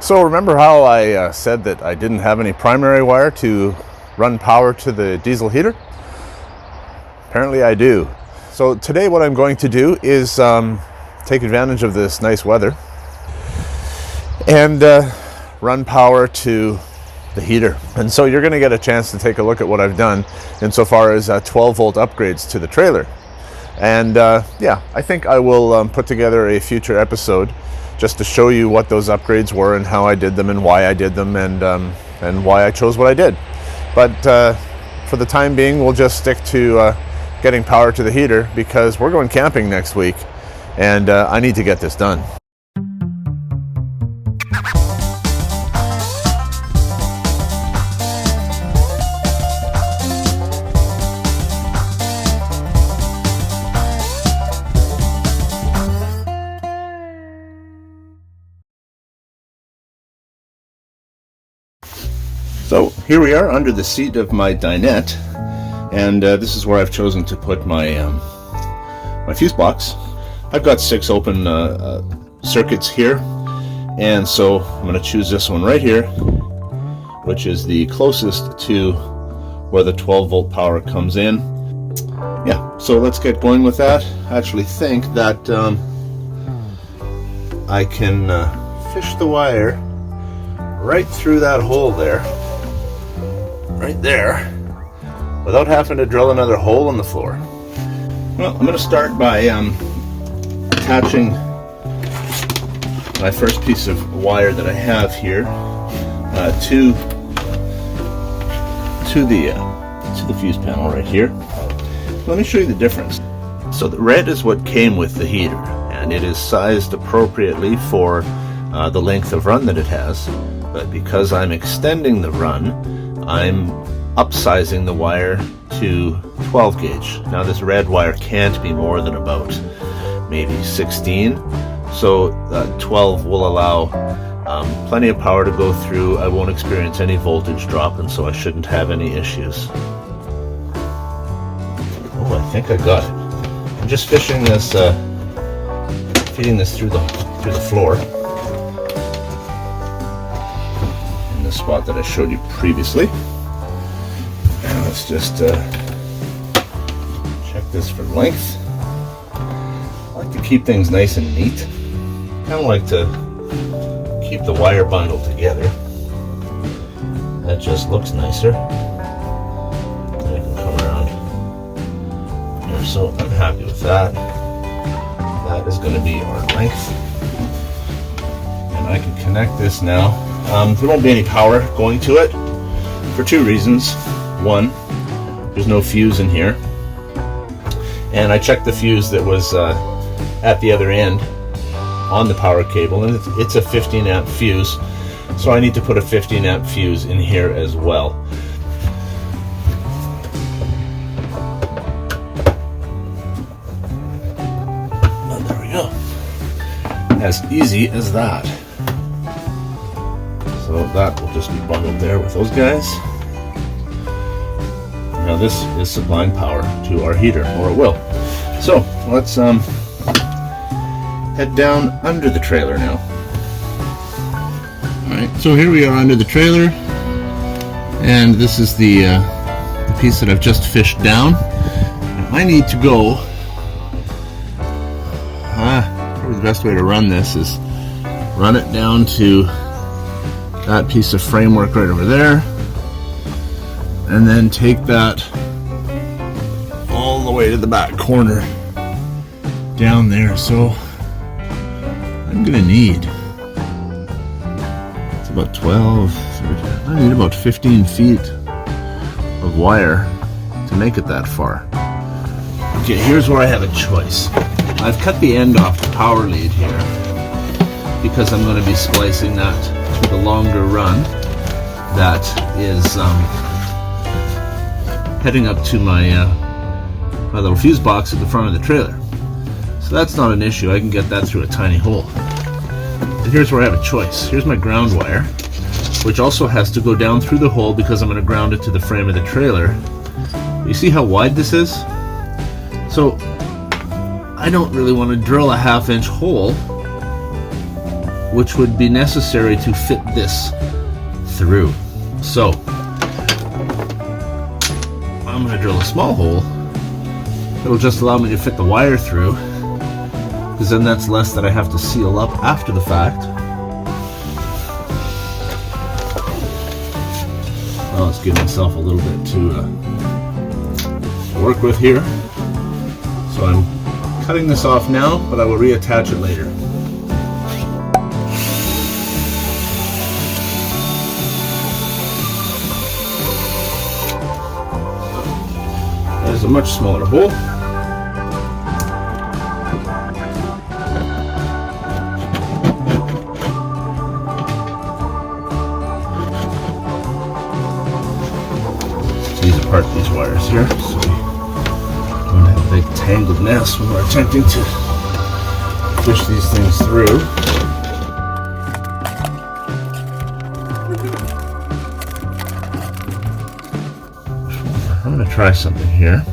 So remember how I said that I didn't have any primary wire to run power to the diesel heater? Apparently I do. So today what I'm going to do is take advantage of this nice weather and run power to the heater. And so you're going to get a chance to take a look at what I've done insofar as 12 volt upgrades to the trailer. And yeah, I think I will put together a future episode just to show you what those upgrades were and how I did them and why I did them and why I chose what I did. But for the time being, we'll just stick to getting power to the heater because we're going camping next week and I need to get this done. So here we are under the seat of my dinette, and this is where I've chosen to put my my fuse box. I've got 6 open circuits here, and so I'm going to choose this one right here, which is the closest to where the 12 volt power comes in. Yeah, so let's get going with that. I actually think that I can fish the wire right through that hole there. Right there, without having to drill another hole in the floor. Well, I'm going to start by attaching my first piece of wire that I have here to the fuse panel right here. Let me show you the difference. So the red is what came with the heater, and it is sized appropriately for the length of run that it has. But because I'm extending the run, I'm upsizing the wire to 12 gauge. Now this red wire can't be more than about maybe 16, so 12 will allow plenty of power to go through. I won't experience any voltage drop, and so I shouldn't have any issues. Oh, I think I got it. I'm just fishing this, feeding this through the floor. Spot that I showed you previously. And let's just check this for length. I like to keep things nice and neat. Kind of like to keep the wire bundle together. That just looks nicer. And I can come around here, so I'm happy with that. That is going to be our length. And I can connect this now. There won't be any power going to it for 2 reasons. One, there's no fuse in here, and I checked the fuse that was at the other end on the power cable, and it's a 15 amp fuse, so I need to put a 15 amp fuse in here as well. And there we go. As easy as that. So that will just be bundled there with those guys. Now this is supplying power to our heater, or it will. So let's head down under the trailer now. Alright, so here we are under the trailer, and this is the piece that I've just fished down. And I need to go, probably the best way to run this is run it down to that piece of framework right over there, and then take that all the way to the back corner down there. So I'm gonna need, it's about 12, I need about 15 feet of wire to make it that far. Okay, here's where I have a choice. I've cut the end off the power lead here because I'm going to be splicing that to the longer run that is heading up to my my little fuse box at the front of the trailer. So that's not an issue. I can get that through a tiny hole. But here's where I have a choice. Here's my ground wire, which also has to go down through the hole because I'm going to ground it to the frame of the trailer. You see how wide this is? So I don't really want to drill a 1/2 inch hole which would be necessary to fit this through. So I'm going to drill a small hole. It'll just allow me to fit the wire through, because then that's less that I have to seal up after the fact. Well, let's give myself a little bit to work with here. So I'm cutting this off now, but I will reattach it later. There's a much smaller hole. Tease apart these wires here so we don't have a big tangled mess when we're attempting to push these things through. I'm going to try something here,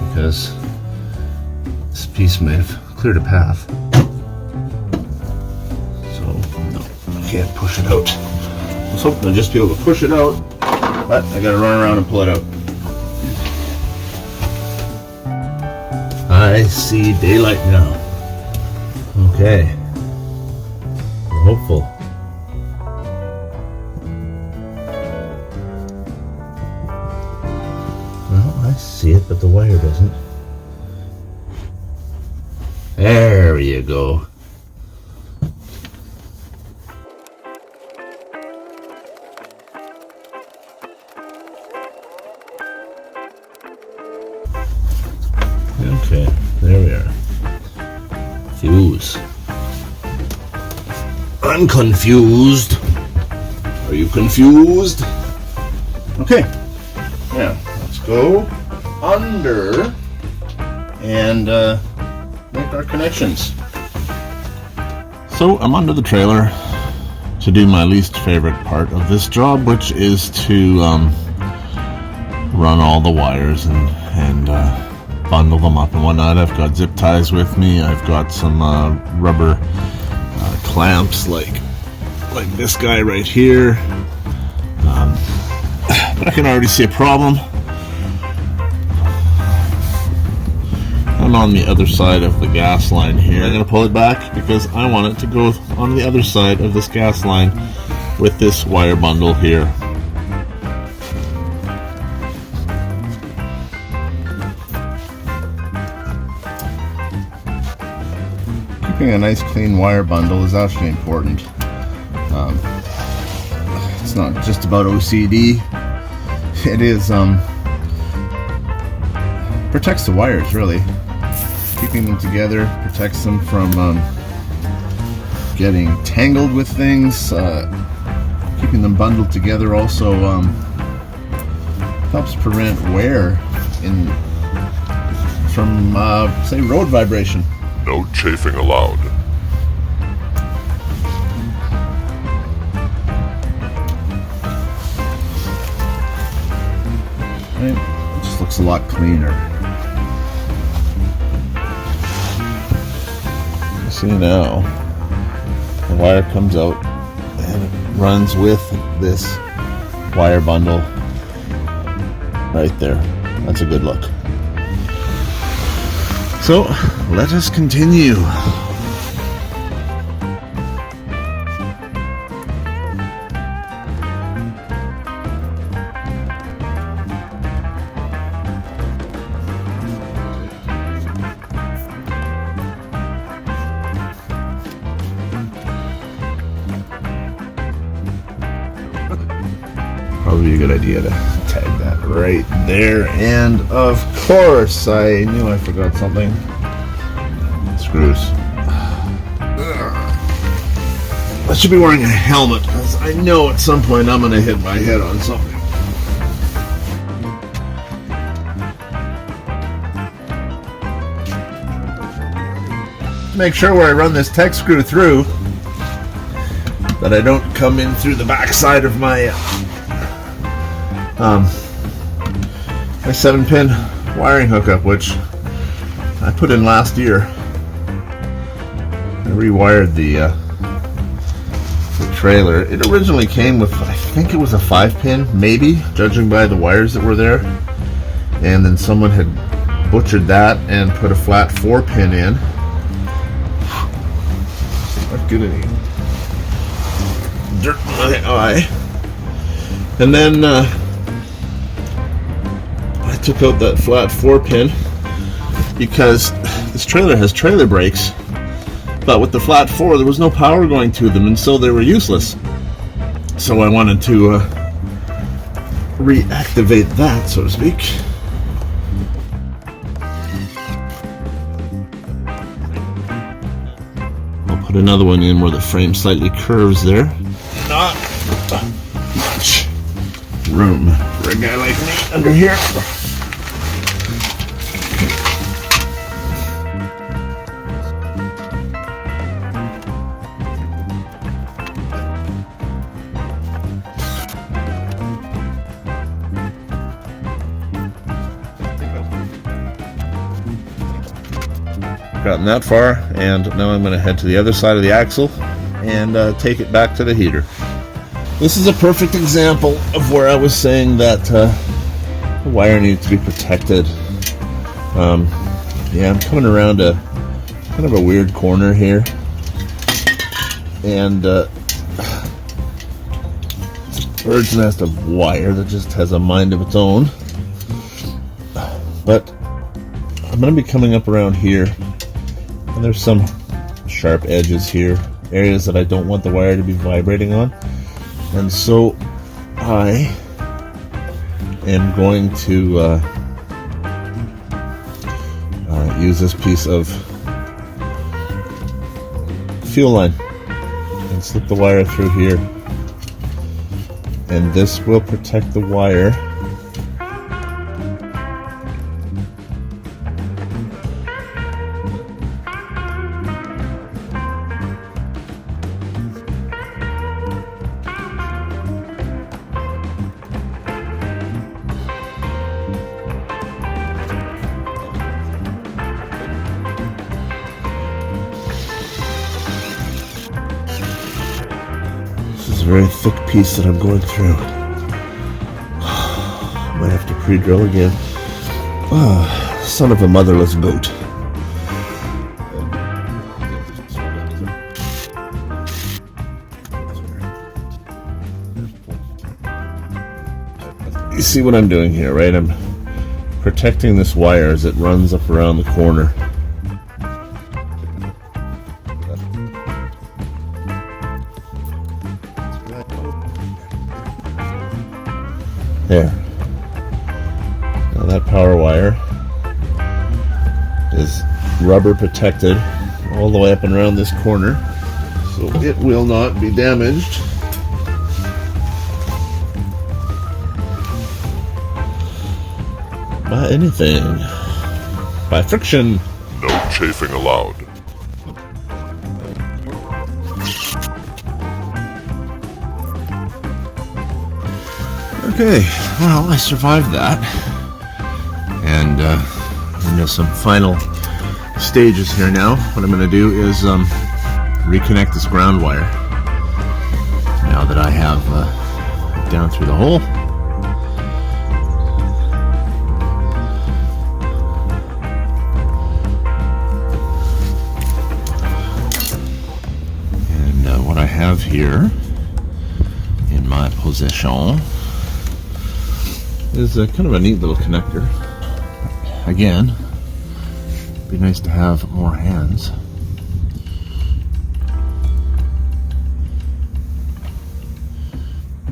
because this piece may have cleared a path. So, no, I can't push it out. I was hoping to just be able to push it out, but I got to run around and pull it out. I see daylight now. Okay. I'm hopeful. Well, I see it, but the wire doesn't. There you go. Okay, there we are. Fuse. I'm confused. Are you confused? Okay. Now, let's go under and make our connections. So I'm under the trailer to do my least favorite part of this job, which is to run all the wires and bundle them up and whatnot. I've got zip ties with me. I've got some rubber clamps like this guy right here. But I can already see a problem. I'm on the other side of the gas line here. I'm going to pull it back because I want it to go on the other side of this gas line with this wire bundle here. Keeping a nice clean wire bundle is actually important. It's not just about OCD. It is protects the wires, really. Keeping them together protects them from getting tangled with things. Keeping them bundled together also helps prevent wear from say road vibration. No chafing allowed. Right. It just looks a lot cleaner. You see now, the wire comes out and it runs with this wire bundle right there. That's a good look. So, let us continue. Probably a good idea to tag that right there. And of course, I knew I forgot something. Screws. I should be wearing a helmet because I know at some point I'm going to hit my head on something. Make sure where I run this tech screw through that I don't come in through the back side of my my 7-pin wiring hookup, which I put in last year. rewired the trailer. It originally came with, I think it was a 5-pin, maybe, judging by the wires that were there. And then someone had butchered that and put a flat 4-pin in. Not good any dirt in my eye. And then I took out that flat 4-pin because this trailer has trailer brakes, but with the flat 4 there was no power going to them, and so they were useless. So I wanted to reactivate that, so to speak. I'll put another one in where the frame slightly curves there. Not much room for a guy like me under here. Gotten that far, and now I'm going to head to the other side of the axle and take it back to the heater. This is a perfect example of where I was saying that the wire needs to be protected. Yeah, I'm coming around a kind of a weird corner here, and bird's nest of wire that just has a mind of its own. But I'm going to be coming up around here, and there's some sharp edges here, areas that I don't want the wire to be vibrating on. And so I am going to use this piece of fuel line and slip the wire through here. And this will protect the wire . A very thick piece that I'm going through. Might have to pre-drill again. Oh, son of a motherless goat. You see what I'm doing here, right? I'm protecting this wire as it runs up around the corner. There. Now that power wire is rubber protected all the way up and around this corner, so it will not be damaged. By anything. By friction. No chafing allowed. Okay, well, I survived that, and into some final stages here now. What I'm going to do is reconnect this ground wire now that I have down through the hole. And what I have here in my possession is a kind of a neat little connector. Again, it'd be nice to have more hands.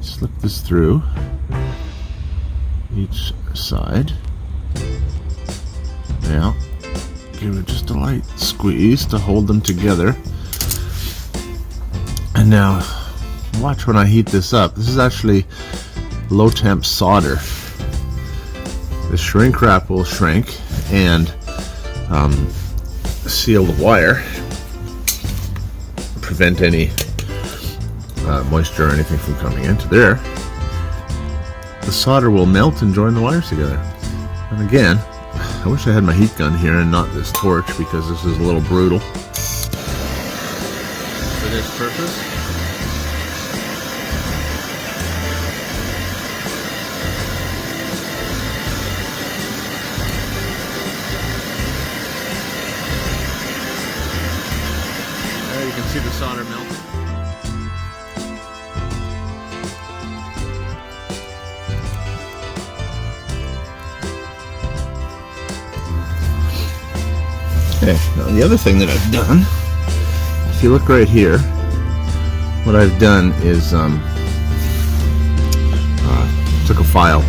Slip this through each side. Now, give it just a light squeeze to hold them together. And now, watch when I heat this up. This is actually low temp solder. The shrink wrap will shrink and seal the wire, prevent any moisture or anything from coming into there. The solder will melt and join the wires together. And again, I wish I had my heat gun here and not this torch, because this is a little brutal. this purpose. There you can see the solder melting. Okay, now the other thing that I've done, if you look right here, what I've done is took a file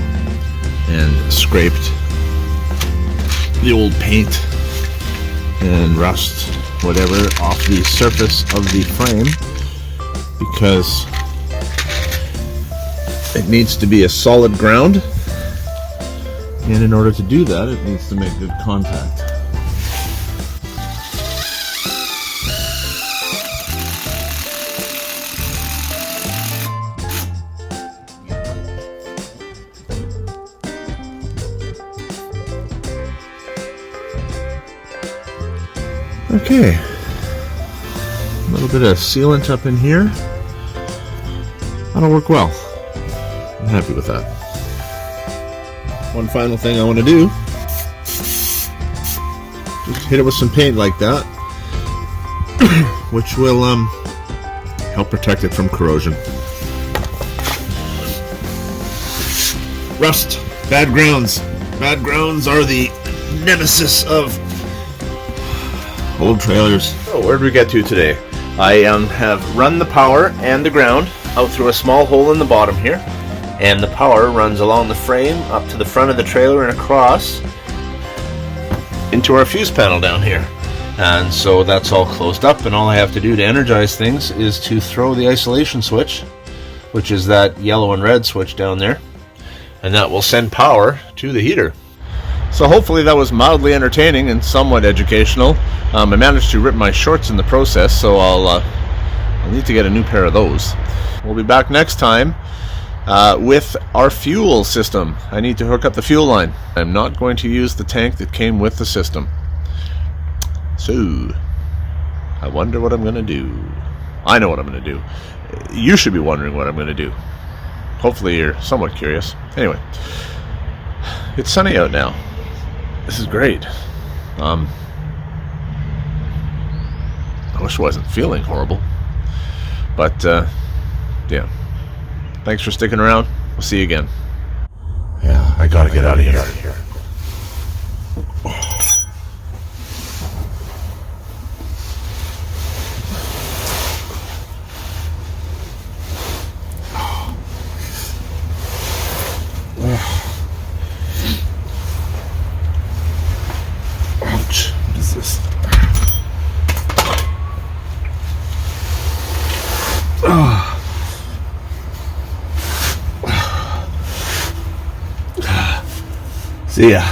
and scraped the old paint and rust, whatever, off the surface of the frame, because it needs to be a solid ground, and in order to do that, it needs to make good contact. Okay, a little bit of sealant up in here. That'll work well. I'm happy with that. One final thing I want to do, just hit it with some paint like that, which will help protect it from corrosion. Rust, bad grounds. Bad grounds are the nemesis of old trailers. So where did we get to today? I have run the power and the ground out through a small hole in the bottom here, and the power runs along the frame up to the front of the trailer and across into our fuse panel down here. And so that's all closed up, and all I have to do to energize things is to throw the isolation switch, which is that yellow and red switch down there, and that will send power to the heater. So hopefully that was mildly entertaining and somewhat educational. I managed to rip my shorts in the process, so I'll need to get a new pair of those. We'll be back next time with our fuel system. I need to hook up the fuel line. I'm not going to use the tank that came with the system. So, I wonder what I'm going to do. I know what I'm going to do. You should be wondering what I'm going to do. Hopefully you're somewhat curious. Anyway, it's sunny out now. This is great. I wish I wasn't feeling horrible. But, yeah. Thanks for sticking around. We'll see you again. Yeah, I gotta get out of here. Ouch. What is this? See ya.